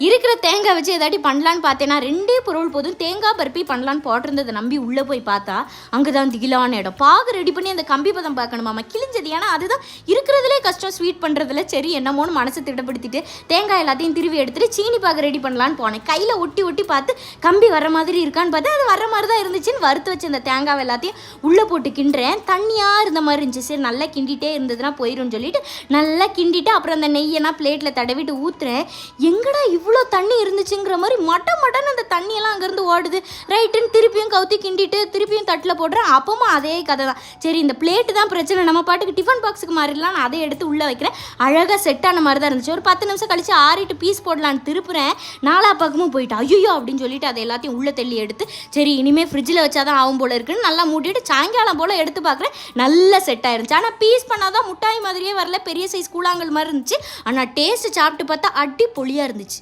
இருக்கிற தேங்காய் வச்சு ஏதாட்டி பண்ணலான்னு பார்த்தேன்னா 2 பொருள் போதும். தேங்காய் பருப்பி பண்ணலான்னு போட்டிருந்ததை நம்பி உள்ளே போய் பார்த்தா அங்கே தான் திகிலான இடம். பாகு ரெடி பண்ணி அந்த கம்பி பதம் பார்க்கணுமாம்மா, கிழிஞ்சது. ஏன்னா அதுதான் இருக்கிறதுலே கஷ்டம் ஸ்வீட் பண்ணுறதுல. சரி என்னமோன்னு மனசை திட்டப்படுத்திட்டு தேங்காய் எல்லாத்தையும் திருவி எடுத்துகிட்டு சீனி பாகு ரெடி பண்ணலான்னு போனேன். கையில் ஒட்டி ஒட்டி பார்த்து கம்பி வர மாதிரி இருக்கான்னு பார்த்தா அது வர மாதிரி தான் இருந்துச்சுன்னு வறுத்து வச்சு அந்த தேங்காய் எல்லாத்தையும் உள்ளே போட்டு கிண்டுறேன். தண்ணியாக இருந்த மாதிரி இருந்துச்சு. சரி நல்லா கிண்டிகிட்டே இருந்ததுன்னா போயிடும்னு சொல்லிட்டு நல்லா கிண்டிட்டு அப்புறம் அந்த நெய்யெல்லாம் பிளேட்டில் தடவிட்டு ஊற்றுறேன். எங்கடா இவ்வளோ தண்ணி இருந்துச்சுங்கிற மாதிரி மட்டன் அந்த தண்ணியெல்லாம் அங்கேருந்து ஓடுது. ரைட்டுன்னு திருப்பியும் கவுத்தி கிண்டிட்டு திருப்பியும் தட்டில் போடுறேன். அப்பவும் அதே கதை தான். சரி இந்த பிளேட்டு தான் பிரச்சனை, நம்ம பாட்டுக்கு டிஃபன் பாக்ஸுக்கு மாறிடலாம். நான் அதை எடுத்து உள்ளே வைக்கிறேன். அழகாக செட் ஆன மாதிரி தான் இருந்துச்சு. ஒரு 10 நிமிஷம் கழிச்சு ஆறிட்டு பீஸ் போடலான்னு திருப்புறேன். 4 பக்கமும் போயிட்டு ஐயோ அப்படின்னு சொல்லிட்டு அதை எல்லாத்தையும் உள்ளே தள்ளி எடுத்து சரி இனிமேல் ஃப்ரிட்ஜில் வச்சாதான் ஆகும் போல இருக்குன்னு நல்லா மூடிட்டு சாயங்காலம் போல் எடுத்து பார்க்குறேன். நல்லா செட் ஆயிருந்துச்சு. ஆனால் பீஸ் பண்ணாதான் முட்டாய் மாதிரியே வரல, பெரிய சைஸ் கூழாங்கல் மாதிரி இருந்துச்சு. ஆனால் டேஸ்ட்டு சாப்பிட்டு பார்த்தா அடி பொலியாக இருந்துச்சு.